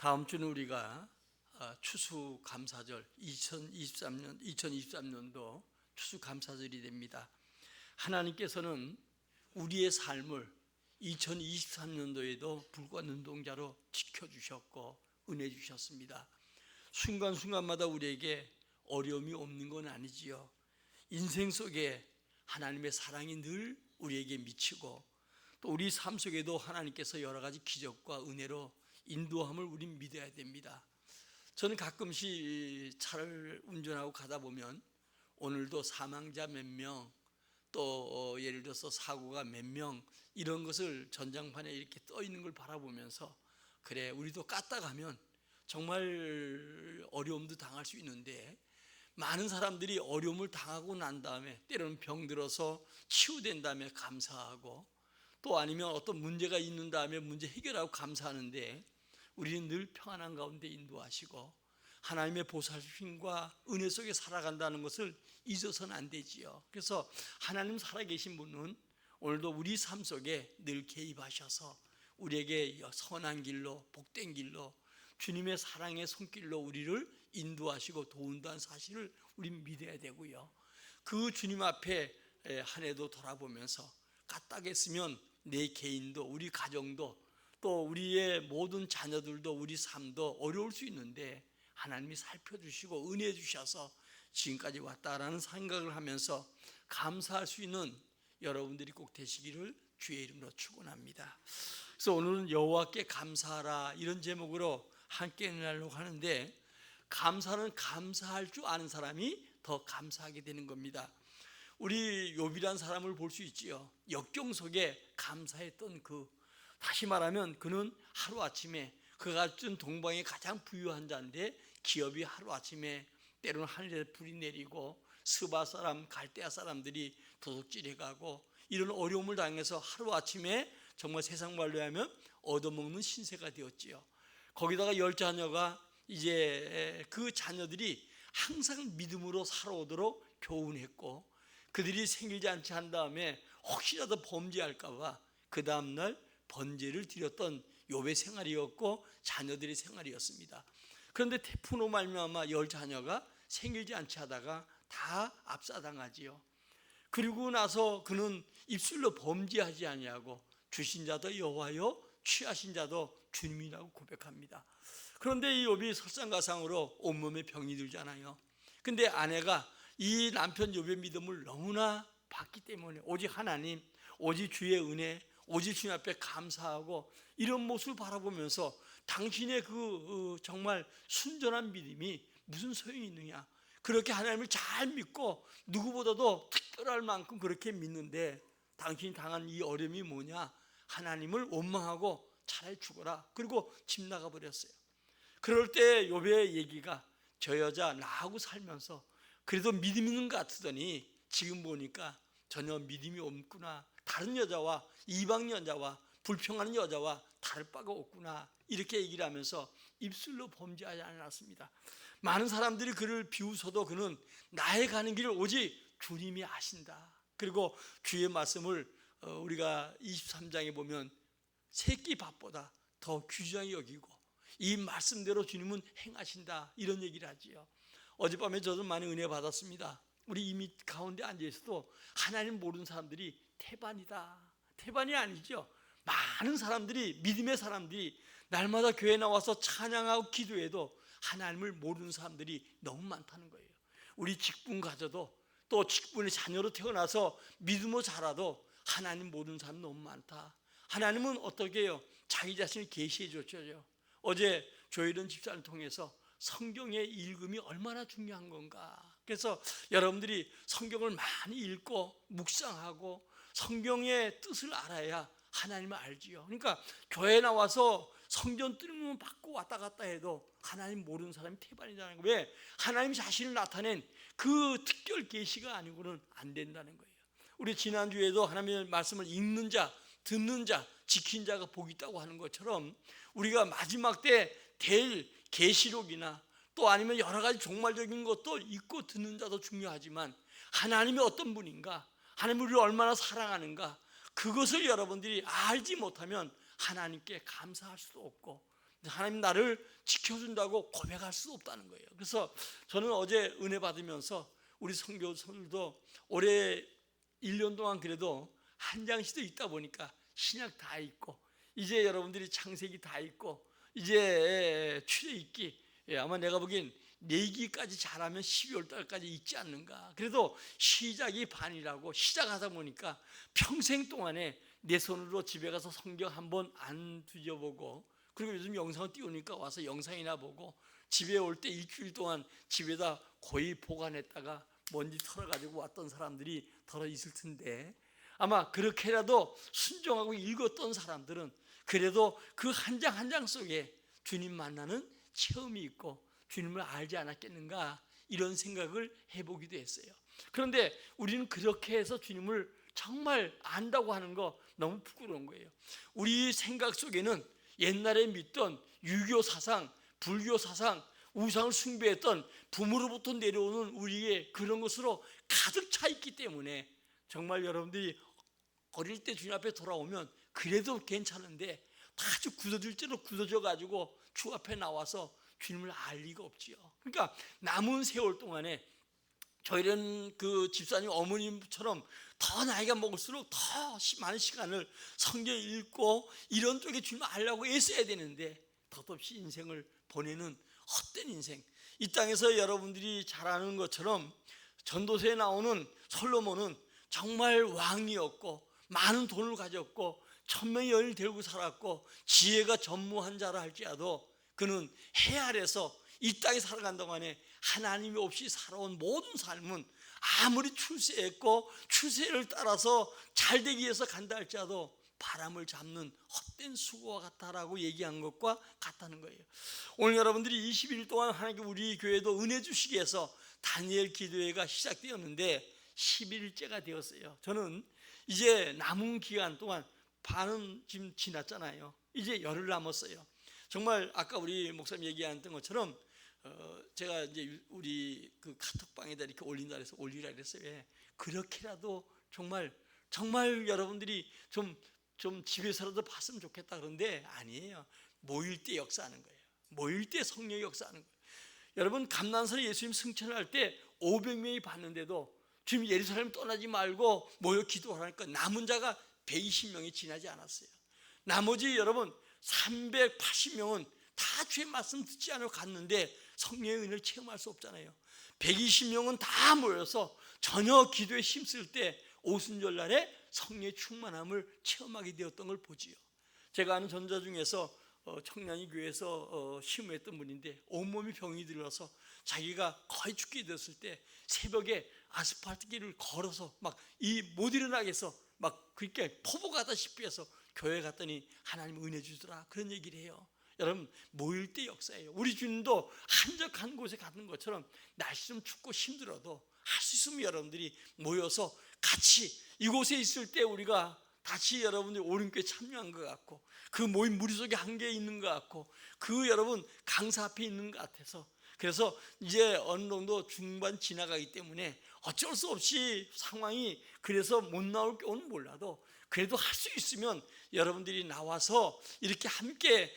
다음 주는 우리가 추수감사절 2023년도 추수감사절이 됩니다. 하나님께서는 우리의 삶을 2023년도에도 불과 눈동자로 지켜주셨고 은혜 주셨습니다. 순간순간마다 우리에게 어려움이 없는 건 아니지요. 인생 속에 하나님의 사랑이 늘 우리에게 미치고 또 우리 삶 속에도 하나님께서 여러 가지 기적과 은혜로 인도함을 우린 믿어야 됩니다. 저는 가끔씩 차를 운전하고 가다 보면 오늘도 사망자 몇 명, 또 예를 들어서 사고가 몇 명, 이런 것을 전장판에 이렇게 떠 있는 걸 바라보면서 그래, 우리도 까딱 가면 정말 어려움도 당할 수 있는데 많은 사람들이 어려움을 당하고 난 다음에 때로는 병들어서 치유된 다음에 감사하고 또 아니면 어떤 문제가 있는 다음에 문제 해결하고 감사하는데 우리는 늘 평안한 가운데 인도하시고 하나님의 보살핌과 은혜 속에 살아간다는 것을 잊어서는 안 되지요. 그래서 하나님 살아계신 분은 오늘도 우리 삶 속에 늘 개입하셔서 우리에게 선한 길로, 복된 길로, 주님의 사랑의 손길로 우리를 인도하시고 도운다는 사실을 우리는 믿어야 되고요. 그 주님 앞에 한 해도 돌아보면서 까딱했으면 내 개인도, 우리 가정도, 또 우리의 모든 자녀들도, 우리 삶도 어려울 수 있는데 하나님이 살펴주시고 은혜 주셔서 지금까지 왔다라는 생각을 하면서 감사할 수 있는 여러분들이 꼭 되시기를 주의 이름으로 축원합니다. 그래서 오늘은 여호와께 감사하라, 이런 제목으로 함께 하려고 하는데, 감사는 감사할 줄 아는 사람이 더 감사하게 되는 겁니다. 우리 욥이란 사람을 볼 수 있지요. 역경 속에 감사했던 다시 말하면 그는 하루아침에, 그가 준 동방의 가장 부유한 자인데 기업이 하루아침에 때로는 하늘에 불이 내리고 스바 사람, 갈대아 사람들이 도둑질해가고 이런 어려움을 당해서 하루아침에 정말 세상 말로 하면 얻어먹는 신세가 되었지요. 거기다가 10자녀가 이제 그 자녀들이 항상 믿음으로 살아오도록 교훈했고, 그들이 생일지 않게 한 다음에 혹시라도 범죄할까 봐 그 다음날 번제를 드렸던 욥의 생활이었고 자녀들의 생활이었습니다. 그런데 태풍으로 말미암아 10자녀가 생일지 않게 하다가 다 압사당하지요. 그리고 나서 그는 입술로 범죄하지 아니하고 주신 자도 여호와요 취하신 자도 주님이라고 고백합니다. 그런데 이 욥이 설상가상으로 온몸에 병이 들잖아요. 근데 아내가 이 남편 욥의 믿음을 너무나 봤기 때문에 오직 하나님, 오직 주의 은혜, 오직 주님 앞에 감사하고 이런 모습을 바라보면서 당신의 정말 순전한 믿음이 무슨 소용이 있느냐, 그렇게 하나님을 잘 믿고 누구보다도 특별할 만큼 그렇게 믿는데 당신이 당한 이 어려움이 뭐냐, 하나님을 원망하고 차라리 죽어라, 그리고 집 나가버렸어요. 그럴 때 욥의 얘기가, 저 여자 나하고 살면서 그래도 믿음 있는 것 같으더니 지금 보니까 전혀 믿음이 없구나, 다른 여자와, 이방 여자와, 불평하는 여자와 다를 바가 없구나, 이렇게 얘기를 하면서 입술로 범죄하지 않았습니다. 많은 사람들이 그를 비웃어도 그는 나의 가는 길을 오직 주님이 아신다. 그리고 주의 말씀을 우리가 23장에 보면 새끼 밥보다 더 귀중하게 여기고 이 말씀대로 주님은 행하신다, 이런 얘기를 하지요. 어젯밤에 저도 많이 은혜 받았습니다. 우리 이미 가운데 앉아있어도 하나님 모르는 사람들이 태반이다. 태반이 아니죠. 많은 사람들이, 믿음의 사람들이 날마다 교회 나와서 찬양하고 기도해도 하나님을 모르는 사람들이 너무 많다는 거예요. 우리 직분 가져도, 또 직분의 자녀로 태어나서 믿음으로 자라도 하나님 모르는 사람 너무 많다. 하나님은 어떻게 해요? 자기 자신을 계시해 줬죠. 어제 조혜련 집사를 통해서 성경의 읽음이 얼마나 중요한 건가. 그래서 여러분들이 성경을 많이 읽고 묵상하고 성경의 뜻을 알아야 하나님을 알지요. 그러니까 교회 나와서 성전 뜰문 받고 왔다 갔다 해도 하나님 모르는 사람이 태반이라는 거예요. 왜? 하나님 자신을 나타낸 그 특별 계시가 아니고는 안 된다는 거예요. 우리 지난주에도 하나님의 말씀을 읽는 자, 듣는 자, 지킨 자가 복이 있다고 하는 것처럼 우리가 마지막 때 될 계시록이나 또 아니면 여러 가지 종말적인 것도 읽고 듣는 자도 중요하지만 하나님이 어떤 분인가, 하나님을 우리를 얼마나 사랑하는가, 그것을 여러분들이 알지 못하면 하나님께 감사할 수도 없고 하나님 나를 지켜준다고 고백할 수 없다는 거예요. 그래서 저는 어제 은혜 받으면서 우리 선교사들도 올해 1년 동안 그래도 한 장씩도 읽다 보니까 신약 다 읽고 이제 여러분들이 창세기 다 읽고 이제 출애굽기 아마 내가 보기엔 내기까지 잘하면 12월 달까지 읽지 않는가. 그래도 시작이 반이라고 시작하다 보니까 평생 동안에 내 손으로 집에 가서 성경 한번 안 뒤져보고 그리고 요즘 영상 띄우니까 와서 영상이나 보고 집에 올 때 일주일 동안 집에다 거의 보관했다가 먼지 털어가지고 왔던 사람들이 덜어 있을 텐데 아마 그렇게라도 순종하고 읽었던 사람들은 그래도 그 한 장 한 장 속에 주님 만나는 체험이 있고 주님을 알지 않았겠는가 이런 생각을 해보기도 했어요. 그런데 우리는 그렇게 해서 주님을 정말 안다고 하는 거 너무 부끄러운 거예요. 우리 생각 속에는 옛날에 믿던 유교 사상, 불교 사상, 우상을 숭배했던 부모로부터 내려오는 우리의 그런 것으로 가득 차 있기 때문에 정말 여러분들이 어릴 때 주님 앞에 돌아오면 그래도 괜찮은데 아주 굳어질 대로 굳어져 가지고 주 앞에 나와서 주님을 알 리가 없지요. 그러니까 남은 세월 동안에 저희는 그 집사님 어머님처럼 더 나이가 먹을수록 더 많은 시간을 성경 읽고 이런 쪽에 주님을 알려고 애써야 되는데 덧없이 인생을 보내는 헛된 인생. 이 땅에서 여러분들이 잘 아는 것처럼 전도서에 나오는 솔로몬은 정말 왕이었고 많은 돈을 가졌고 천명의 여인을 데리고 살았고 지혜가 전무한 자라 할지라도 그는 해 아래서 이 땅에 살아간 동안에 하나님이 없이 살아온 모든 삶은 아무리 출세했고 출세를 따라서 잘 되기 위해서 간다 할지라도 바람을 잡는 헛된 수고와 같다라고 얘기한 것과 같다는 거예요. 오늘 여러분들이 21일 동안 하나님께 우리 교회도 은혜 주시기 위해서 다니엘 기도회가 시작되었는데 11일째가 되었어요. 저는 이제 남은 기간 동안 반은 지금 지났잖아요. 이제 열흘 남았어요. 정말 아까 우리 목사님 얘기했던 것처럼 제가 이제 우리 그 카톡방에다 이렇게 올린다 그래서 올리라 그랬어요. 왜? 그렇게라도 정말 여러분들이 좀 집에서라도 봤으면 좋겠다. 그런데 아니에요. 모일 때 역사하는 거예요. 모일 때 성령이 역사하는 거예요. 여러분 감난산에 예수님 승천할 때 500명이 봤는데도 주님 예루살렘 떠나지 말고 모여 기도하라니까 남은 자가 120명이 지나지 않았어요. 나머지 여러분 380명은 다 주의 말씀 듣지 않으러 갔는데 성령의 은혜를 체험할 수 없잖아요. 120명은 다 모여서 전혀 기도에 힘쓸 때 오순절 날에 성령의 충만함을 체험하게 되었던 걸 보지요. 제가 아는 전자 중에서 청량리 교회에서 심우했던 분인데 온몸이 병이 들어서 자기가 거의 죽게 되었을 때 새벽에 아스팔트 길을 걸어서 막 이 못 일어나겠어 막 그렇게 포복하다시피 해서 교회 갔더니 하나님 은혜 주더라 그런 얘기를 해요. 여러분 모일 때 역사예요. 우리 주님도 한적한 곳에 가는 것처럼 날씨 좀 춥고 힘들어도 할 수 있으면 여러분들이 모여서 같이 이곳에 있을 때 우리가 다시 여러분들이 오른교회 참여한 것 같고 그 모임 무리 속에 한개 있는 것 같고 그 여러분 강사 앞에 있는 것 같아서 그래서 이제 어느 정도 중반 지나가기 때문에 어쩔 수 없이 상황이 그래서 못 나올 경우는 몰라도 그래도 할 수 있으면 여러분들이 나와서 이렇게 함께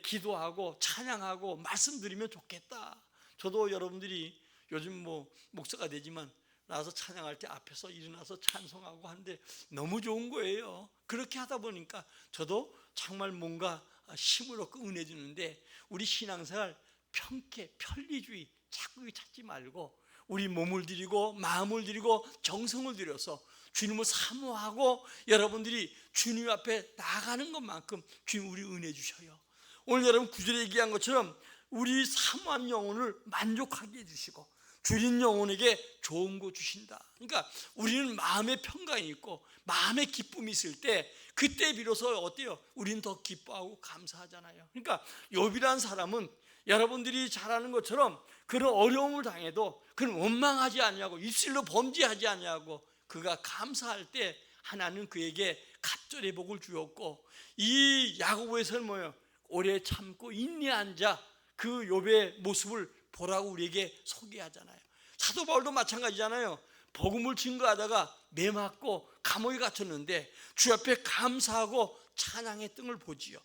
기도하고 찬양하고 말씀드리면 좋겠다. 저도 여러분들이 요즘 뭐 목사가 되지만 나와서 찬양할 때 앞에서 일어나서 찬송하고 하는데 너무 좋은 거예요. 그렇게 하다 보니까 저도 정말 뭔가 힘을 얻고 은혜 주는데 우리 신앙생활 편쾌, 편리주의 자꾸 찾지 말고 우리 몸을 드리고 마음을 드리고 정성을 들여서 주님을 사모하고 여러분들이 주님 앞에 나가는 것만큼 주님 우리 은혜 주셔요. 오늘 여러분 구절에 얘기한 것처럼 우리 사모한 영혼을 만족하게 해주시고 주린 영혼에게 좋은 거 주신다. 그러니까 우리는 마음의 평강이 있고 마음의 기쁨이 있을 때 그때 비로소 어때요? 우리는 더 기뻐하고 감사하잖아요. 그러니까 욥이라는 사람은 여러분들이 잘 아는 것처럼 그런 어려움을 당해도 그는 원망하지 않냐고 입술로 범죄하지 않냐고 그가 감사할 때 하나님 그에게 갑절의 복을 주었고 이 야고보에서는 뭐예요? 오래 참고 인내한 자 그 욥의 모습을 보라고 우리에게 소개하잖아요. 사도 바울도 마찬가지잖아요. 복음을 증거하다가 매 맞고 감옥에 갇혔는데 주 앞에 감사하고 찬양했던 걸 보지요.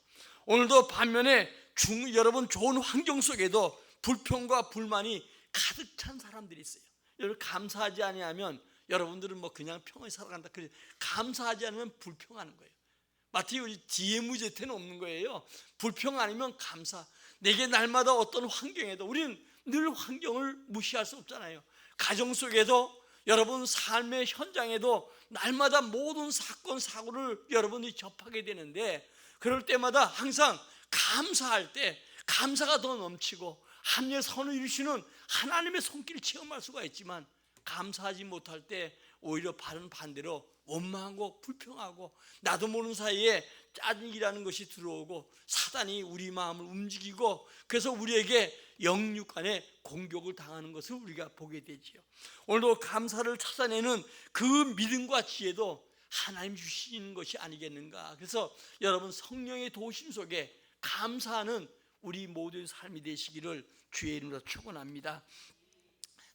오늘도 반면에 여러분 좋은 환경 속에도 불평과 불만이 가득 찬 사람들이 있어요. 여러분 감사하지 아니하면 여러분들은 뭐 그냥 평화에 살아간다. 감사하지 않으면 불평하는 거예요. 마치 우리 뒤에 무제태는 없는 거예요. 불평 아니면 감사. 내게 날마다 어떤 환경에도 우리는 늘 환경을 무시할 수 없잖아요. 가정 속에도 여러분 삶의 현장에도 날마다 모든 사건 사고를 여러분이 접하게 되는데 그럴 때마다 항상 감사할 때 감사가 더 넘치고 합리의 선을 이루시는 하나님의 손길을 체험할 수가 있지만 감사하지 못할 때 오히려 바른 반대로 원망하고 불평하고 나도 모르는 사이에 짜증이라는 것이 들어오고 사단이 우리 마음을 움직이고 그래서 우리에게 영육간의 공격을 당하는 것을 우리가 보게 되지요. 오늘도 감사를 찾아내는 그 믿음과 지혜도 하나님 주시는 것이 아니겠는가. 그래서 여러분 성령의 도우심 속에 감사하는 우리 모두의 삶이 되시기를 주의 이름으로 축원합니다.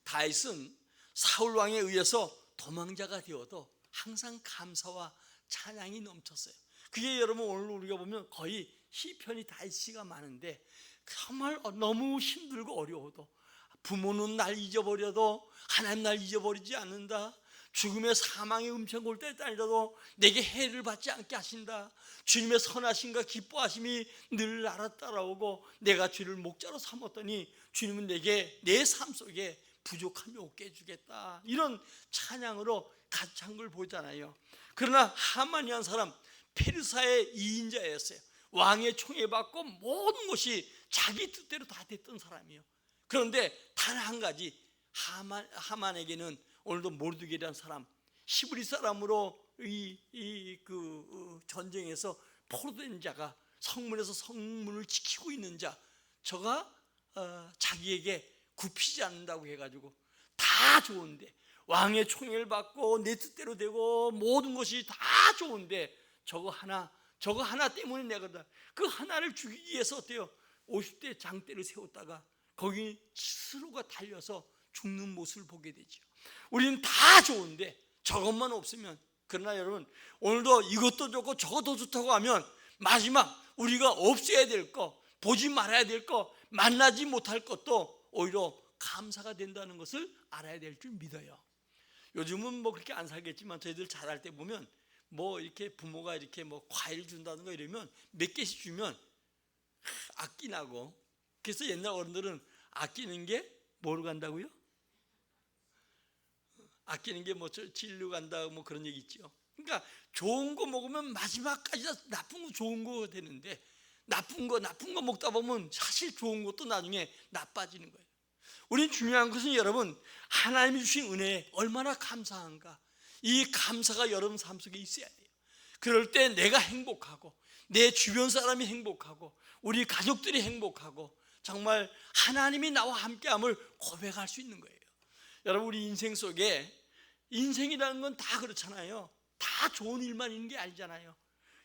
다윗은 사울 왕에 의해서 도망자가 되어도 항상 감사와 찬양이 넘쳤어요. 그게 여러분 오늘 우리가 보면 거의 시편이 다윗시가 많은데 정말 너무 힘들고 어려워도 부모는 날 잊어버려도 하나님 날 잊어버리지 않는다. 죽음의 사망의 음성 올 때에 따라도 내게 해를 받지 않게 하신다. 주님의 선하심과 기뻐하심이 늘 나를 따라오고 내가 주를 목자로 삼았더니 주님은 내게 내 삶 속에 부족함이 없게 해주겠다. 이런 찬양으로 가찬 걸 보잖아요. 그러나 하만이라는 사람 페르사의 2인자였어요. 왕의 총애 받고 모든 것이 자기 뜻대로 다 됐던 사람이에요. 그런데 단 한 가지 하만에게는 오늘도 모르드게라는 사람 히브리 사람으로 전쟁에서 포로된 자가 성문에서 성문을 지키고 있는 자 저가 자기에게 굽히지 않는다고 해가지고 다 좋은데 왕의 총애를 받고 내 뜻대로 되고 모든 것이 다 좋은데 저거 하나 때문에 내가 그 하나를 죽이기 위해서 어때요? 50대 장대를 세웠다가 거기 스스로가 달려서 죽는 모습을 보게 되죠. 우리는 다 좋은데 저것만 없으면 그러나 여러분 오늘도 이것도 좋고 저것도 좋다고 하면 마지막 우리가 없애야 될 거 보지 말아야 될 거 만나지 못할 것도 오히려 감사가 된다는 것을 알아야 될 줄 믿어요. 요즘은 뭐 그렇게 안 살겠지만 저희들 자랄 때 보면 뭐 이렇게 부모가 이렇게 뭐 과일 준다든가 이러면 몇 개씩 주면 아끼나고 그래서 옛날 어른들은 아끼는 게 뭐로 간다고요? 아끼는 게 뭐 진료 간다 뭐 그런 얘기 있죠. 그러니까 좋은 거 먹으면 마지막까지 다 나쁜 거 좋은 거 되는데 나쁜 거 먹다 보면 사실 좋은 것도 나중에 나빠지는 거예요. 우린 중요한 것은 여러분 하나님이 주신 은혜에 얼마나 감사한가. 이 감사가 여러분 삶 속에 있어야 돼요. 그럴 때 내가 행복하고 내 주변 사람이 행복하고 우리 가족들이 행복하고 정말 하나님이 나와 함께함을 고백할 수 있는 거예요. 여러분 우리 인생 속에 인생이라는 건 다 그렇잖아요. 다 좋은 일만 있는 게 아니잖아요.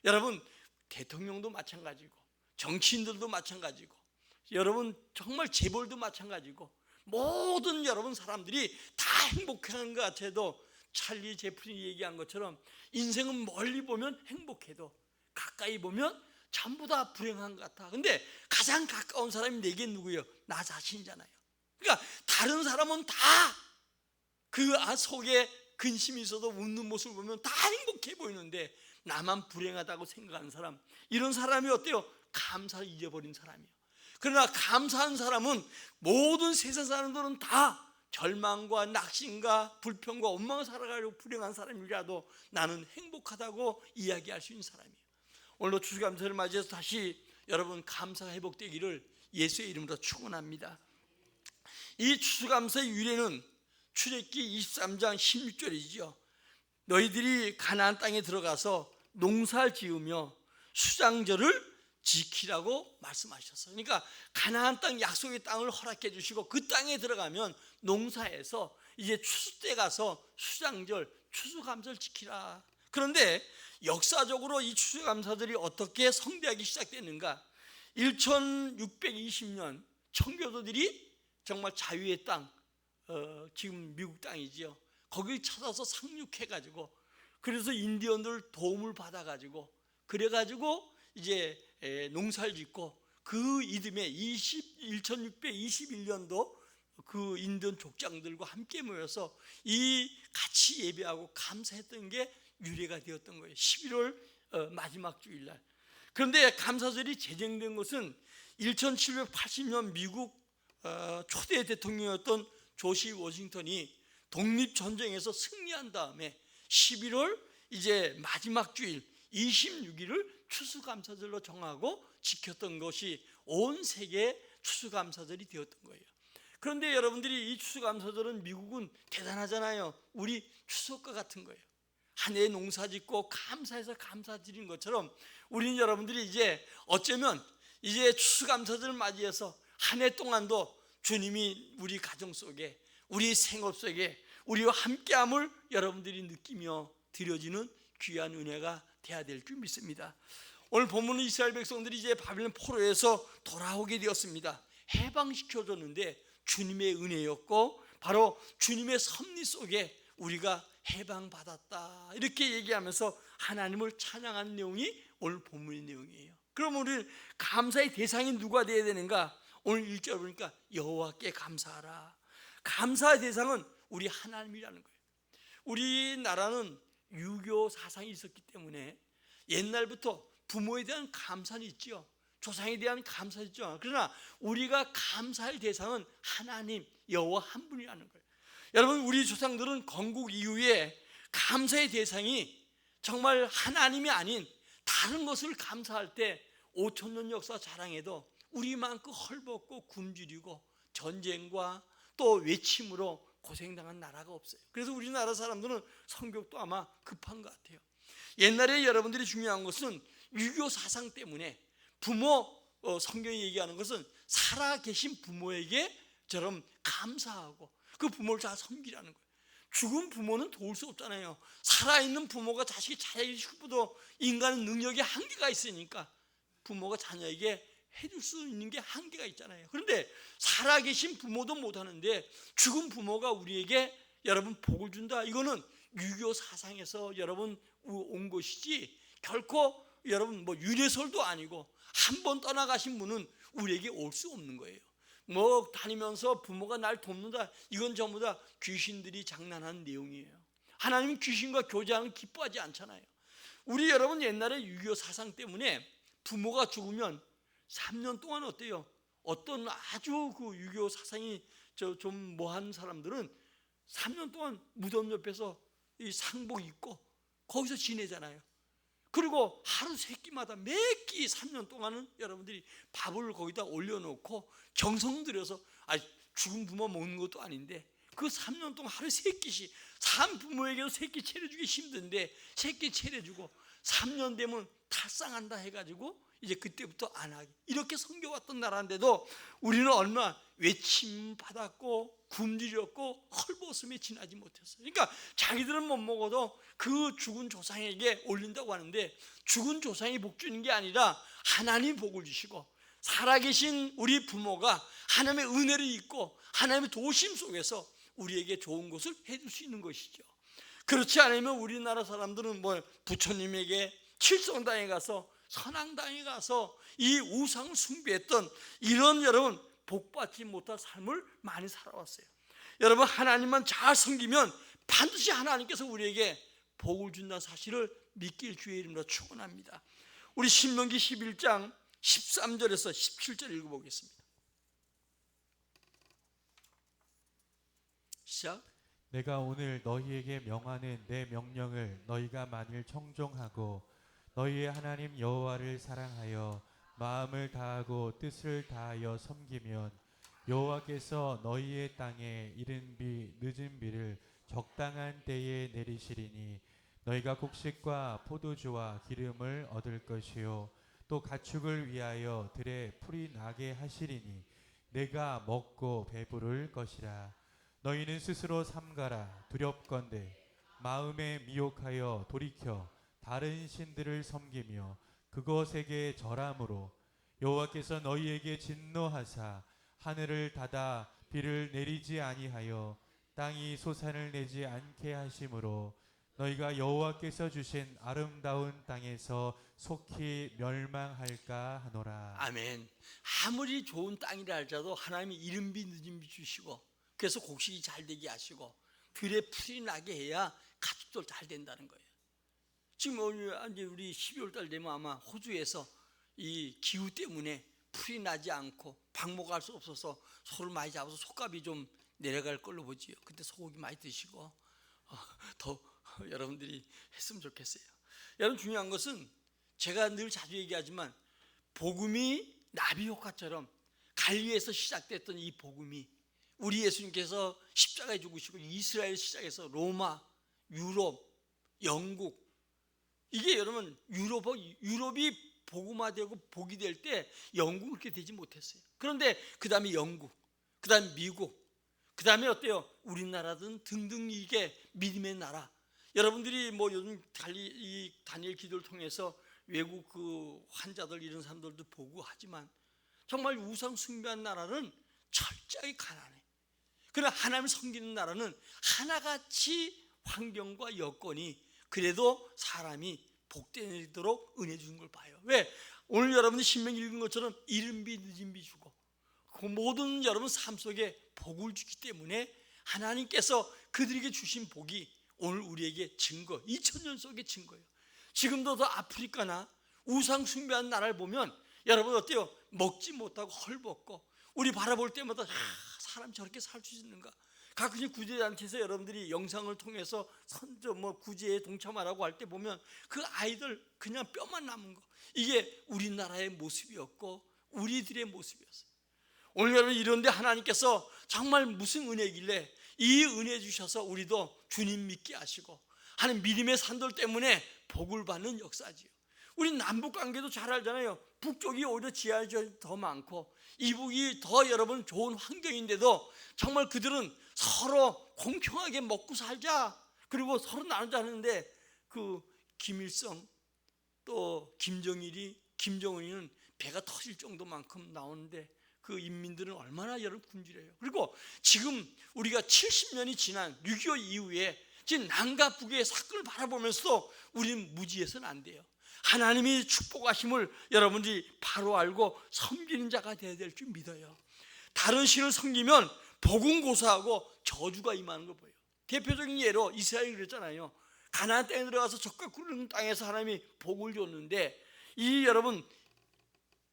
여러분 대통령도 마찬가지고 정치인들도 마찬가지고 여러분 정말 재벌도 마찬가지고 모든 여러분 사람들이 다 행복한 것 같아도 찰리 제프린이 얘기한 것처럼 인생은 멀리 보면 행복해도 가까이 보면 전부 다 불행한 것 같아. 근데 가장 가까운 사람이 내게 누구예요? 나 자신이잖아요. 그러니까 다른 사람은 다 그 속에 근심이 있어도 웃는 모습을 보면 다 행복해 보이는데 나만 불행하다고 생각하는 사람, 이런 사람이 어때요? 감사를 잊어버린 사람이에요. 그러나 감사한 사람은 모든 세상 사람들은 다 절망과 낙심과 불평과 원망을 살아가려고 불행한 사람이라도 나는 행복하다고 이야기할 수 있는 사람이에요. 오늘도 추수감사를 맞이해서 다시 여러분 감사가 회복되기를 예수의 이름으로 축원합니다. 이 추수감사의 유래는 출애굽기 23장 16절이죠. 너희들이 가나안 땅에 들어가서 농사를 지으며 수장절을 지키라고 말씀하셨어요. 그러니까 가나안 땅 약속의 땅을 허락해 주시고 그 땅에 들어가면 농사에서 이제 추수 때 가서 수장절 추수감사를 지키라. 그런데 역사적으로 이 추수감사들이 어떻게 성대하기 시작됐는가? 1620년 청교도들이 정말 자유의 땅, 지금 미국 땅이지요. 거길 찾아서 상륙해가지고 그래서 인디언들 도움을 받아가지고 그래가지고 이제 농사를 짓고 그 이듬해 1621년도 그 인던 족장들과 함께 모여서 이 같이 예배하고 감사했던 게 유래가 되었던 거예요. 11월 마지막 주일날. 그런데 감사절이 제정된 것은 1780년 미국 초대 대통령이었던 조지 워싱턴이 독립전쟁에서 승리한 다음에 11월 이제 마지막 주일 26일을 추수감사절로 정하고 지켰던 것이 온 세계 추수감사절이 되었던 거예요. 그런데 여러분들이 이 추수감사절은 미국은 대단하잖아요. 우리 추석과 같은 거예요. 한 해 농사 짓고 감사해서 감사드린 것처럼 우리는 여러분들이 이제 어쩌면 이제 추수감사절을 맞이해서 한 해 동안도 주님이 우리 가정 속에 우리 생업 속에 우리와 함께함을 여러분들이 느끼며 드려지는 귀한 은혜가 돼야 될 줄 믿습니다. 오늘 본문은 이스라엘 백성들이 이제 바벨론 포로에서 돌아오게 되었습니다. 해방시켜줬는데 주님의 은혜였고 바로 주님의 섭리 속에 우리가 해방받았다 이렇게 얘기하면서 하나님을 찬양하는 내용이 오늘 본문의 내용이에요. 그럼 우리 감사의 대상이 누가 되어야 되는가? 오늘 1절 보니까 여호와께 감사하라. 감사의 대상은 우리 하나님이라는 거예요. 우리나라는 유교 사상이 있었기 때문에 옛날부터 부모에 대한 감사는 있죠. 조상에 대한 감사는 있죠. 그러나 우리가 감사할 대상은 하나님 여호와 한 분이라는 거예요. 여러분 우리 조상들은 건국 이후에 감사의 대상이 정말 하나님이 아닌 다른 것을 감사할 때 5,000년 역사 자랑해도 우리만큼 헐벗고 굶주리고 전쟁과 또 외침으로 고생당한 나라가 없어요. 그래서 우리나라 사람들은 성격도 아마 급한 것 같아요. 옛날에 여러분들이 중요한 것은 유교 사상 때문에 부모 성경이 얘기하는 것은 살아계신 부모에게처럼 감사하고 그 부모를 잘 섬기라는 거예요. 죽은 부모는 도울 수 없잖아요. 살아있는 부모가 자식이 잘해주고 싶어도 인간은 능력에 한계가 있으니까 부모가 자녀에게 해줄 수 있는 게 한계가 있잖아요. 그런데 살아계신 부모도 못하는데 죽은 부모가 우리에게 여러분 복을 준다. 이거는 유교 사상에서 여러분 온 것이지 결코 여러분 뭐 유래설도 아니고 한 번 떠나가신 분은 우리에게 올 수 없는 거예요. 뭐 다니면서 부모가 날 돕는다 이건 전부 다 귀신들이 장난하는 내용이에요. 하나님 귀신과 교제하는 기뻐하지 않잖아요. 우리 여러분 옛날에 유교 사상 때문에 부모가 죽으면 3년 동안 어때요? 어떤 아주 그 유교 사상이 좀 뭐한 사람들은 3년 동안 무덤 옆에서 이 상복 입고 거기서 지내잖아요. 그리고 하루 세 끼마다 매 끼 3년 동안은 여러분들이 밥을 거기다 올려놓고 정성 들여서 죽은 부모 먹는 것도 아닌데 그 3년 동안 하루 세 끼씩 산 부모에게도 세 끼 차려주기 힘든데 세 끼 차려주고 3년 되면 탈상한다 해가지고 이제 그때부터 안 하기 이렇게 섬겨왔던 나라인데도 우리는 얼마나 외침 받았고 굶주렸고 헐벗음에 지나지 못했어요. 그러니까 자기들은 못 먹어도 그 죽은 조상에게 올린다고 하는데 죽은 조상이 복 주는 게 아니라 하나님 복을 주시고 살아계신 우리 부모가 하나님의 은혜를 입고 하나님의 도우심 속에서 우리에게 좋은 것을 해줄 수 있는 것이죠. 그렇지 않으면 우리나라 사람들은 뭐 부처님에게 칠성당에 가서 선앙당에 가서 이 우상을 숭배했던 이런 여러분 복받지 못할 삶을 많이 살아왔어요. 여러분 하나님만 잘 섬기면 반드시 하나님께서 우리에게 복을 준다는 사실을 믿길 주의 이름으로 축원합니다. 우리 신명기 11장 13절에서 17절 읽어보겠습니다. 시작. 내가 오늘 너희에게 명하는 내 명령을 너희가 만일 청종하고 너희의 하나님 여호와를 사랑하여 마음을 다하고 뜻을 다하여 섬기면 여호와께서 너희의 땅에 이른 비 늦은 비를 적당한 때에 내리시리니 너희가 곡식과 포도주와 기름을 얻을 것이요 또 가축을 위하여 들에 풀이 나게 하시리니 내가 먹고 배부를 것이라. 너희는 스스로 삼가라. 두렵건대 마음에 미혹하여 돌이켜 다른 신들을 섬기며 그것에게 절함으로 여호와께서 너희에게 진노하사 하늘을 닫아 비를 내리지 아니하여 땅이 소산을 내지 않게 하심으로 너희가 여호와께서 주신 아름다운 땅에서 속히 멸망할까 하노라. 아멘. 아무리 좋은 땅이라 할지라도 하나님이 이른비 늦은비 주시고, 그래서 곡식이 잘 되게 하시고 들에 풀이 나게 해야 가축도 잘 된다는 거예요. 지금 우리 12월 달 되면 아마 호주에서 이 기후 때문에 풀이 나지 않고 방목할 수 없어서 소를 많이 잡아서 속값이 좀 내려갈 걸로 보지요. 그때 소고기 많이 드시고 더 여러분들이 했으면 좋겠어요. 여러분, 중요한 것은 제가 늘 자주 얘기하지만 복음이 나비 효과처럼 갈리에서 시작됐던 이 복음이, 우리 예수님께서 십자가에 죽으시고 이스라엘 시작해서 로마, 유럽, 영국, 이게 여러분 유럽이 복음화되고 복이 될 때 영국은 그렇게 되지 못했어요. 그런데 그 다음에 영국, 그 다음에 미국, 그 다음에 어때요? 우리나라든 등등 이게 믿음의 나라. 여러분들이 뭐 요즘 이 다니엘 기도를 통해서 외국 그 환자들 이런 사람들도 보고 하지만 정말 우상 숭배한 나라는 철저히 가난해. 그러나 하나님을 섬기는 나라는 하나같이 환경과 여건이 그래도 사람이 복되도록 은혜 주는 걸 봐요. 왜? 오늘 여러분이 신명기 읽은 것처럼 이른비 늦은비 주고 그 모든 여러분 삶 속에 복을 주기 때문에 하나님께서 그들에게 주신 복이 오늘 우리에게 증거, 2000년 속의 증거예요. 지금도 더 아프리카나 우상 숭배한 나라를 보면 여러분 어때요? 먹지 못하고 헐벗고 우리 바라볼 때마다 사람 저렇게 살 수 있는가? 가끔씩 구제단체에서 여러분들이 영상을 통해서 선저 구제에 동참하라고 할 때 보면 그 아이들 그냥 뼈만 남은 거, 이게 우리나라의 모습이었고 우리들의 모습이었어요. 오늘 여러분 이런데 하나님께서 정말 무슨 은혜길래 이 은혜 주셔서 우리도 주님 믿게 하시고 하는 믿음의 산돌 때문에 복을 받는 역사지요. 우리 남북 관계도 잘 알잖아요. 북쪽이 오히려 지하철이 더 많고 이북이 더 여러분 좋은 환경인데도 정말 그들은 서로 공평하게 먹고 살자, 그리고 서로 나누자 하는데 그 김일성 또 김정은이는 배가 터질 정도만큼 나오는데 그 인민들은 얼마나 여러분 굶주려요. 그리고 지금 우리가 70년이 지난 6.25 이후에 지금 남과 북의 사건을 바라보면서도 우리는 무지해서는 안 돼요. 하나님이 축복하심을 여러분들이 바로 알고 섬기는 자가 되어야 될 줄 믿어요. 다른 신을 섬기면 복은 고사하고 저주가 임하는 거 보여요. 대표적인 예로 이스라엘이 그랬잖아요. 가나안 땅에 들어가서 적과 구르는 땅에서 하나님이 복을 줬는데 이 여러분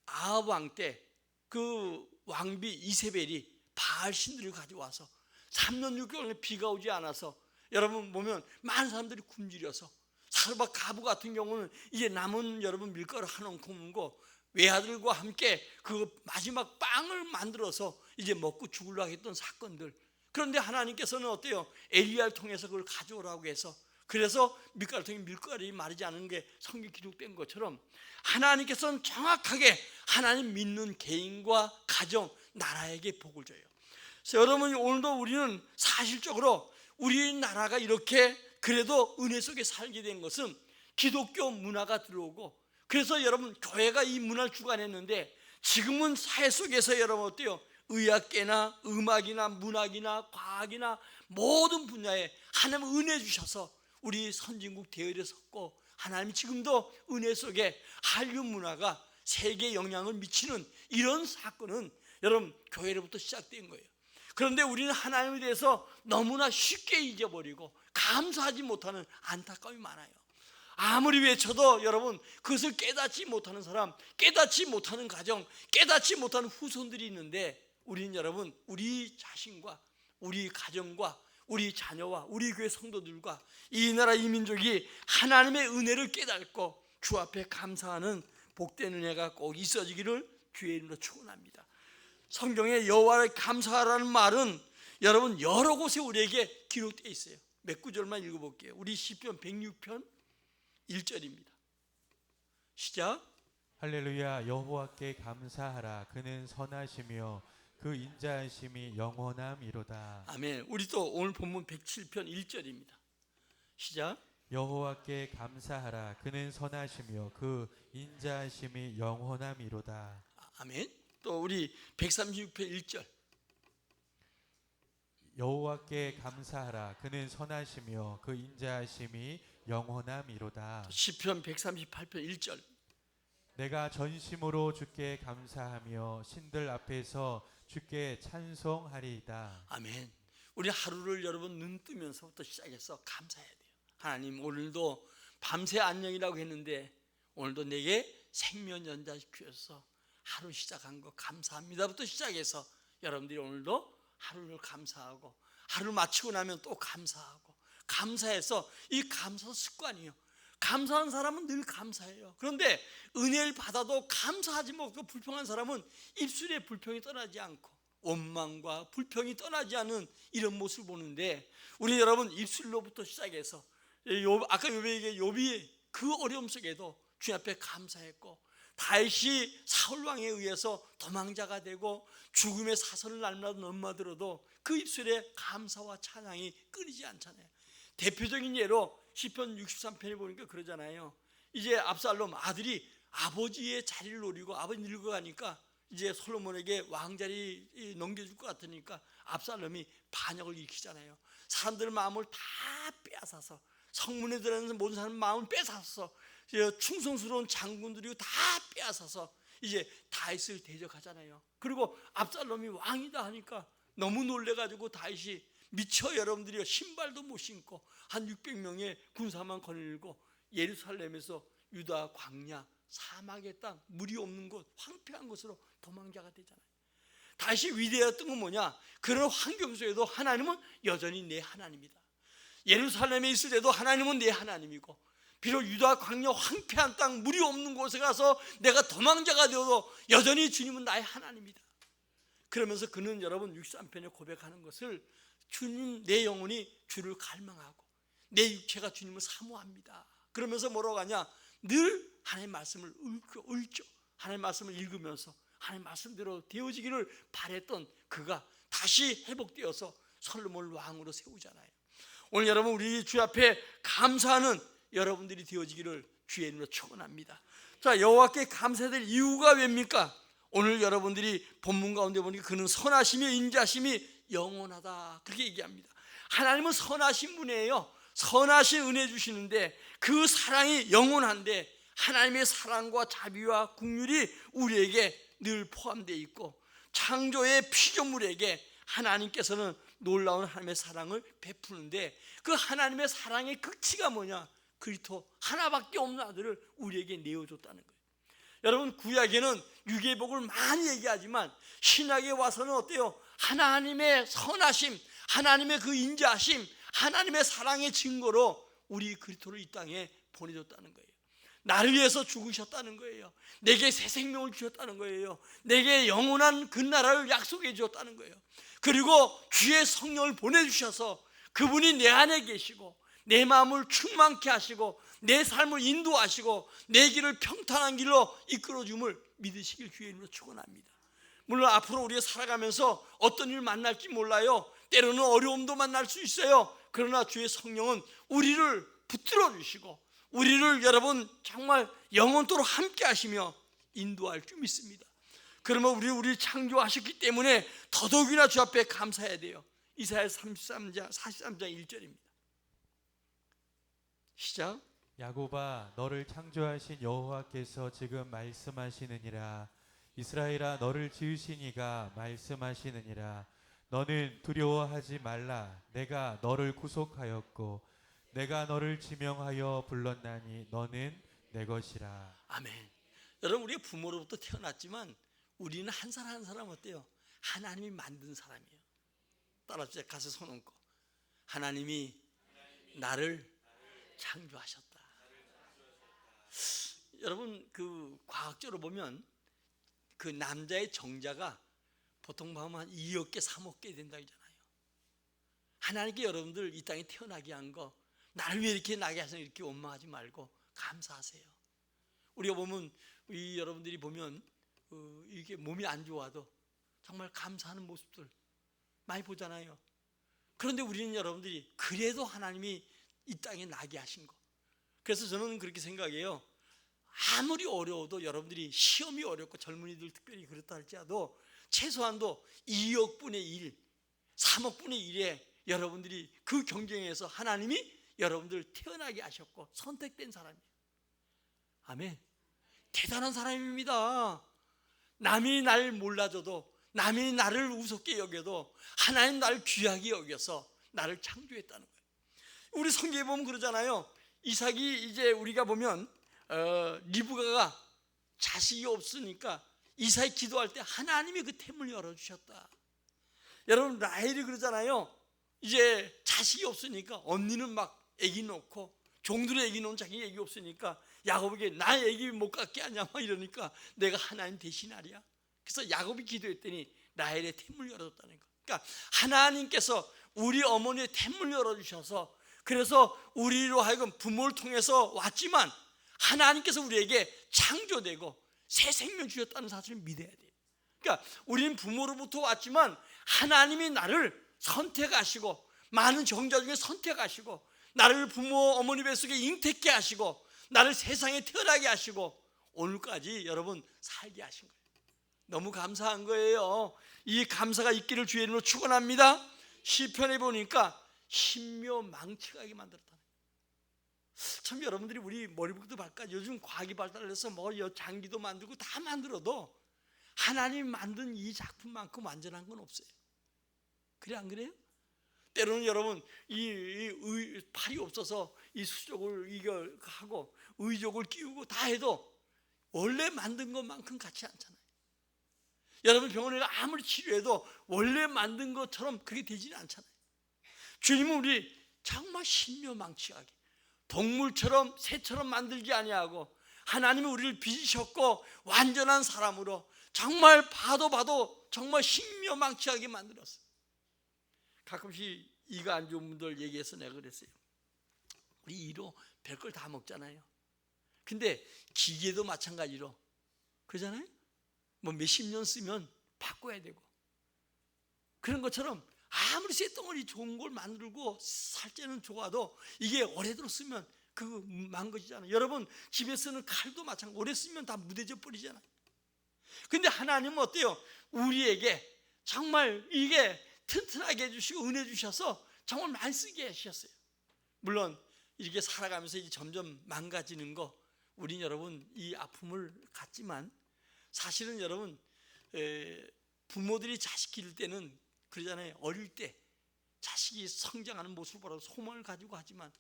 아합 왕 때 그 왕비 이세벨이 바알 신들을 가져와서 3년 6개월 비가 오지 않아서 여러분 보면 많은 사람들이 굶주려서 사르밧 가부 같은 경우는 이제 남은 여러분 밀가루 한 움큼고 외아들과 함께 그 마지막 빵을 만들어서 이제 먹고 죽으려고 했던 사건들. 그런데 하나님께서는 어때요? 엘리야를 통해서 그걸 가져오라고 해서, 그래서 밀가루통에 밀가루이 마르지 않은 게 성경에 기록된 것처럼 하나님께서는 정확하게 하나님 믿는 개인과 가정, 나라에게 복을 줘요. 그래서 여러분 오늘도 우리는 사실적으로 우리나라가 이렇게 그래도 은혜 속에 살게 된 것은 기독교 문화가 들어오고, 그래서 여러분 교회가 이 문화를 주관했는데 지금은 사회 속에서 여러분 어때요? 의학계나 음악이나 문학이나 과학이나 모든 분야에 하나님 은혜 주셔서 우리 선진국 대열에 섰고, 하나님이 지금도 은혜 속에 한류 문화가 세계에 영향을 미치는 이런 사건은 여러분 교회로부터 시작된 거예요. 그런데 우리는 하나님에 대해서 너무나 쉽게 잊어버리고 감사하지 못하는 안타까움이 많아요. 아무리 외쳐도 여러분 그것을 깨닫지 못하는 사람, 깨닫지 못하는 가정, 깨닫지 못하는 후손들이 있는데, 우리는 여러분 우리 자신과 우리 가정과 우리 자녀와 우리 교회 성도들과 이 나라 이 민족이 하나님의 은혜를 깨닫고 주 앞에 감사하는 복된 은혜가 꼭 있어지기를 주의 이름으로 축원합니다. 성경에 여호와를 감사하라는 말은 여러분 여러 곳에 우리에게 기록되어 있어요. 몇 구절만 읽어볼게요. 우리 시편 106편 1절입니다. 시작. 할렐루야. 여호와께 감사하라. 그는 선하시며 그 인자하심이 영원함이로다. 아멘. 우리 또 오늘 본문 107편 1절입니다. 시작. 여호와께 감사하라. 그는 선하시며 그 인자하심이 영원함이로다. 아멘. 또 우리 136편 1절. 여호와께 감사하라. 그는 선하시며 그 인자하심이 영원함이로다. 시편 138편 1절. 내가 전심으로 주께 감사하며 신들 앞에서 주께 찬송하리이다. 아멘. 우리 하루를 여러분 눈 뜨면서부터 시작해서 감사해야 돼요. 하나님, 오늘도 밤새 안녕이라고 했는데 오늘도 내게 생명 연자식 주셔서 하루 시작한 거 감사합니다부터 시작해서 여러분들이 오늘도 하루를 감사하고, 하루 마치고 나면 또 감사하고, 감사해서 이 감사 습관이에요. 감사한 사람은 늘 감사해요. 그런데 은혜를 받아도 감사하지 못하고 불평한 사람은 입술에 불평이 떠나지 않고 원망과 불평이 떠나지 않은 이런 모습을 보는데, 우리 여러분 입술로부터 시작해서 아까 욥이 그 어려움 속에도 주님 앞에 감사했고, 다윗이 사울 왕에 의해서 도망자가 되고 죽음의 사선을 날마다 넘어들어도 그 입술에 감사와 찬양이 끊이지 않잖아요. 대표적인 예로 시편 63편에 보니까 그러잖아요. 이제 압살롬 아들이 아버지의 자리를 노리고 아버지 늙어가니까 이제 솔로몬에게 왕자리 넘겨줄 것 같으니까 압살롬이 반역을 일으키잖아요. 사람들 마음을 다 빼앗아서, 성문에 들어가는 모든 사람 마음을 빼앗아서, 충성스러운 장군들이 다 빼앗아서 이제 다윗을 대적하잖아요. 그리고 압살롬이 왕이다 하니까 너무 놀래가지고 다윗이 미처 여러분들이 신발도 못 신고 한 600명의 군사만 거느리고 예루살렘에서 유다 광야 사막의 땅, 물이 없는 곳, 황폐한 곳으로 도망자가 되잖아요. 다윗이 위대했던 건 뭐냐? 그런 환경 속에도 하나님은 여전히 내 하나님이다. 예루살렘에 있을 때도 하나님은 내 하나님이고, 비록 유다 광야 황폐한 땅, 물이 없는 곳에 가서 내가 도망자가 되어도 여전히 주님은 나의 하나님이다. 그러면서 그는 여러분 63편에 고백하는 것을, 주님, 내 영혼이 주를 갈망하고 내 육체가 주님을 사모합니다. 그러면서 뭐라고 하냐? 늘 하나님의 말씀을 읽죠. 하나님의 말씀을 읽으면서 하나님의 말씀대로 되어지기를 바랬던 그가 다시 회복되어서 솔로몬을 왕으로 세우잖아요. 오늘 여러분, 우리 주 앞에 감사하는 여러분들이 되어지기를 주의 이름으로 축원합니다. 자, 여호와께 감사해야 될 이유가 왜입니까? 오늘 여러분들이 본문 가운데 보니까 그는 선하시며 인자심이 영원하다, 그렇게 얘기합니다. 하나님은 선하신 분이에요. 선하신 은혜 주시는데 그 사랑이 영원한데, 하나님의 사랑과 자비와 긍휼이 우리에게 늘 포함되어 있고, 창조의 피조물에게 하나님께서는 놀라운 하나님의 사랑을 베푸는데, 그 하나님의 사랑의 극치가 뭐냐? 그리스도 하나밖에 없는 아들을 우리에게 내어줬다는 거예요. 여러분, 구약에는 유괴 복을 많이 얘기하지만 신약에 와서는 어때요? 하나님의 선하심, 하나님의 그 인자하심, 하나님의 사랑의 증거로 우리 그리스도를 이 땅에 보내줬다는 거예요. 나를 위해서 죽으셨다는 거예요. 내게 새 생명을 주셨다는 거예요. 내게 영원한 그 나라를 약속해 주셨다는 거예요. 그리고 주의 성령을 보내주셔서 그분이 내 안에 계시고 내 마음을 충만케 하시고 내 삶을 인도하시고 내 길을 평탄한 길로 이끌어줌을 믿으시길 주의 이름으로 축원합니다. 물론 앞으로 우리가 살아가면서 어떤 일을 만날지 몰라요. 때로는 어려움도 만날 수 있어요. 그러나 주의 성령은 우리를 붙들어 주시고 우리를 여러분 정말 영원토록 함께 하시며 인도할 줄 믿습니다. 그러면 우리를 창조하셨기 때문에 더더욱이나 주 앞에 감사해야 돼요. 이사야 43장 1절입니다. 시작. 야곱아, 너를 창조하신 여호와께서 지금 말씀하시느니라. 이스라엘아, 너를 지으신 이가 말씀하시느니라. 너는 두려워하지 말라. 내가 너를 구속하였고 내가 너를 지명하여 불렀나니 너는 내 것이라. 아멘. 여러분, 우리가 부모로부터 태어났지만 우리는 한 사람 한 사람 어때요? 하나님이 만든 사람이에요. 따라서 가서 손 얹고, 하나님이 나를 창조하셨다. 여러분, 그 과학적으로 보면 그 남자의 정자가 보통 보면 한 2억 개, 3억 개 된다고 하잖아요. 하나님께 여러분들 이 땅에 태어나게 한 거, 나를 왜 이렇게 나게 하셔서 이렇게 원망하지 말고 감사하세요. 우리가 보면 여러분들이 보면 이게 몸이 안 좋아도 정말 감사하는 모습들 많이 보잖아요. 그런데 우리는 여러분들이 그래도 하나님이 이 땅에 나게 하신 거. 그래서 저는 그렇게 생각해요. 아무리 어려워도 여러분들이 시험이 어렵고 젊은이들 특별히 그렇다 할지라도 최소한도 2억 분의 1 3억 분의 1에 여러분들이 그 경쟁에서 하나님이 여러분들 태어나게 하셨고 선택된 사람이에요. 아멘. 대단한 사람입니다. 남이 날 몰라줘도, 남이 나를 우습게 여겨도 하나님 나를 귀하게 여겨서 나를 창조했다는 거예요. 우리 성경에 보면 그러잖아요. 이삭이 이제 우리가 보면 리브가가 자식이 없으니까 이삭이 기도할 때 하나님이 그 템을 열어주셨다. 여러분 라헬이 그러잖아요. 이제 자식이 없으니까 언니는 막 애기 놓고 종들의 애기 놓은 자기 애기 없으니까 야곱에게 나 애기 못 갖게 하냐 막 이러니까 내가 하나님 대신하랴. 그래서 야곱이 기도했더니 라헬의 템을 열어줬다는 거. 그러니까 하나님께서 우리 어머니의 템을 열어주셔서 그래서 우리로 하여금 부모를 통해서 왔지만 하나님께서 우리에게 창조되고 새 생명 주셨다는 사실을 믿어야 돼요. 그러니까 우리는 부모로부터 왔지만 하나님이 나를 선택하시고 많은 정자 중에 선택하시고 나를 부모 어머니 뱃속에 잉태케 하시고 나를 세상에 태어나게 하시고 오늘까지 여러분 살게 하신 거예요. 너무 감사한 거예요. 이 감사가 있기를 주의 이름으로 축원합니다. 시편에 보니까 신묘망측하게 만들었다. 참 여러분들이 우리 머리부터 발까지 요즘 과학이 발달해서 뭐 장기도 만들고 다 만들어도 하나님이 만든 이 작품만큼 완전한 건 없어요. 그래 안 그래요? 때로는 여러분 이 팔이 없어서 이 수족을 이거 하고 의족을 끼우고 다 해도 원래 만든 것만큼 같지 않잖아요. 여러분 병원에 아무리 치료해도 원래 만든 것처럼 그게 되지는 않잖아요. 주님은 우리 정말 신묘망측하게 동물처럼 새처럼 만들지 아니하고 하나님은 우리를 빚으셨고 완전한 사람으로 정말 봐도 정말 신묘망측하게 만들었어요. 가끔씩 이가 안 좋은 분들 얘기해서 내가 그랬어요. 우리 이로 별걸 다 먹잖아요. 근데 기계도 마찬가지로 그러잖아요. 뭐 몇십 년 쓰면 바꿔야 되고 그런 것처럼 아무리 쇳덩어리 좋은 걸 만들고 살째는 좋아도 이게 오래도록 쓰면 그거 망가지잖아요. 여러분 집에 쓰는 칼도 마찬가지로 오래 쓰면 다 무뎌져 버리잖아요. 근데 하나님은 어때요? 우리에게 정말 이게 튼튼하게 해주시고 은혜 주셔서 정말 많이 쓰게 하셨어요. 물론 이렇게 살아가면서 이제 점점 망가지는 거 우린 여러분 이 아픔을 갖지만 사실은 여러분 부모들이 자식 기를 때는 그러잖아요. 어릴 때 자식이 성장하는 모습을 보라고 소망을 가지고 하지만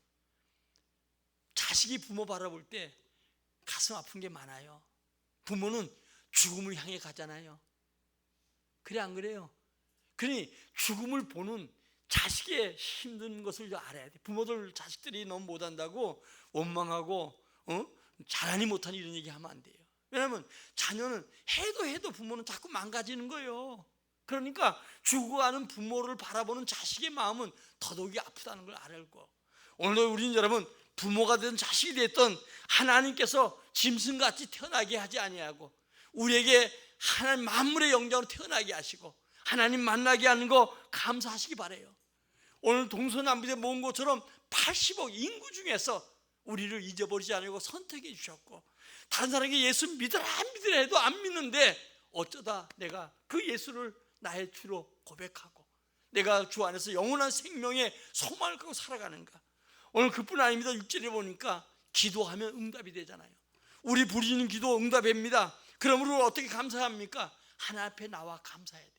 자식이 부모 바라볼 때 가슴 아픈 게 많아요. 부모는 죽음을 향해 가잖아요. 그래 안 그래요? 그러니 죽음을 보는 자식의 힘든 것을 알아야 돼. 부모들 자식들이 너무 못한다고 원망하고 잘하니 못하니 이런 얘기 하면 안 돼요. 왜냐하면 자녀는 해도 부모는 자꾸 망가지는 거예요. 그러니까 죽어가는 부모를 바라보는 자식의 마음은 더더욱이 아프다는 걸 알아야 거. 오늘도 우리는 여러분 부모가 된 자식이 됐던 하나님께서 짐승같이 태어나게 하지 아니하고 우리에게 하나님 만물의 영장으로 태어나게 하시고 하나님 만나게 하는 거 감사하시기 바라요. 오늘 동서남북에 모은 것처럼 80억 인구 중에서 우리를 잊어버리지 않으고 선택해 주셨고 다른 사람에게 예수 믿으라 해도 안 믿는데 어쩌다 내가 그 예수를 나의 주로 고백하고 내가 주 안에서 영원한 생명의 소망을 갖고 살아가는가. 오늘 그뿐 아닙니다. 6절에 보니까 기도하면 응답이 되잖아요. 우리 부르짖는 기도 응답입니다. 그러므로 어떻게 감사합니까? 하나님 앞에 나와 감사해야 돼요.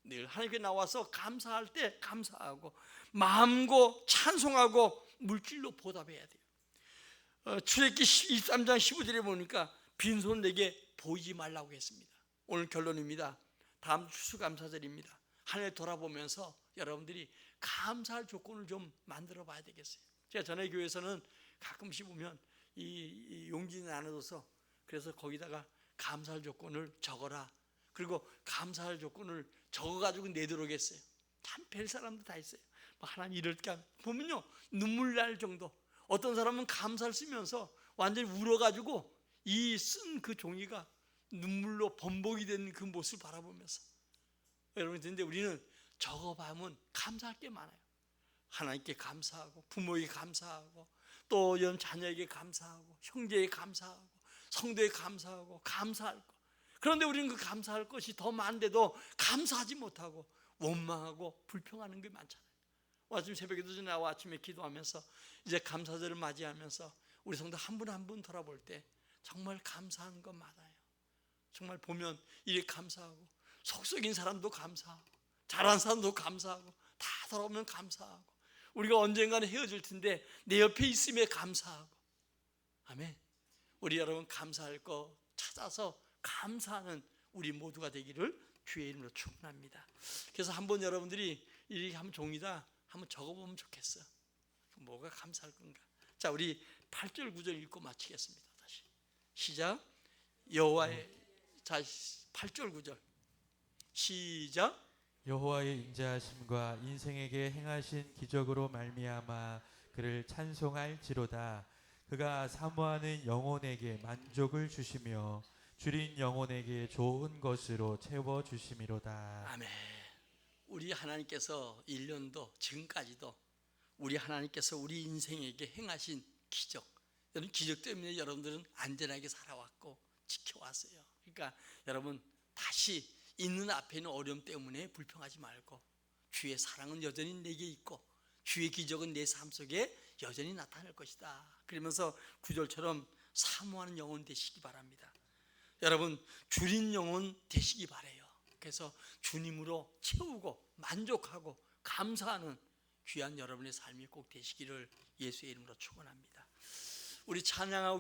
늘 하나님께 나와서 감사할 때 감사하고 마음고 찬송하고 물질로 보답해야 돼요. 출애굽기 23장 15절에 보니까 빈손 내게 보이지 말라고 했습니다. 오늘 결론입니다. 다음 추수감사절입니다. 한 해 돌아보면서 여러분들이 감사할 조건을 좀 만들어 봐야 되겠어요. 제가 전에 교회에서는 가끔씩 보면 이 용지 나눠줘서 그래서 거기다가 감사할 조건을 적어라. 그리고 감사할 조건을 적어가지고 내도록 했어요. 참 별 사람도 다 있어요. 하나님 이럴까 보면요 눈물 날 정도. 어떤 사람은 감사를 쓰면서 완전히 울어가지고 이 쓴 그 종이가 눈물로 범벅이 된 그 모습을 바라보면서 여러분 근데 우리는 적어보면 감사할 게 많아요. 하나님께 감사하고 부모에게 감사하고 또 여러분 자녀에게 감사하고 형제에게 감사하고 성도에 감사하고 감사할 것. 그런데 우리는 그 감사할 것이 더 많은데도 감사하지 못하고 원망하고 불평하는 게 많잖아요. 아침 새벽에도 나와 아침에 기도하면서 이제 감사절을 맞이하면서 우리 성도 한 분 한 분 돌아볼 때 정말 감사한 것 많아요. 정말 보면 이래 감사하고 속썩인 사람도 감사하고 잘한 사람도 감사하고 다 돌아보면 감사하고 우리가 언젠가는 헤어질 텐데 내 옆에 있음에 감사하고 아멘. 우리 여러분 감사할 거 찾아서 감사하는 우리 모두가 되기를 주의 이름으로 축원합니다. 그래서 한번 여러분들이 이렇게 한번 종이다 한번 적어보면 좋겠어. 뭐가 감사할 건가? 자, 우리 8절 9절 읽고 마치겠습니다. 다시 시작. 여호와의 자 8절 9절 시작. 여호와의 인자하심과 인생에게 행하신 기적으로 말미암아 그를 찬송할지로다. 그가 사모하는 영혼에게 만족을 주시며 줄인 영혼에게 좋은 것으로 채워 주심이로다. 아멘. 우리 하나님께서 1년도 지금까지도 우리 하나님께서 우리 인생에게 행하신 기적, 여러분 기적 때문에 여러분들은 안전하게 살아왔고 지켜왔어요. 그러니까 여러분 다시 있는 앞에 있는 어려움 때문에 불평하지 말고 주의 사랑은 여전히 내게 있고 주의 기적은 내 삶 속에 여전히 나타날 것이다. 그러면서 9절처럼 사모하는 영혼 되시기 바랍니다. 여러분 줄인 영혼 되시기 바라요. 그래서 주님으로 채우고 만족하고 감사하는 귀한 여러분의 삶이 꼭 되시기를 예수의 이름으로 축원합니다. 우리 찬양하고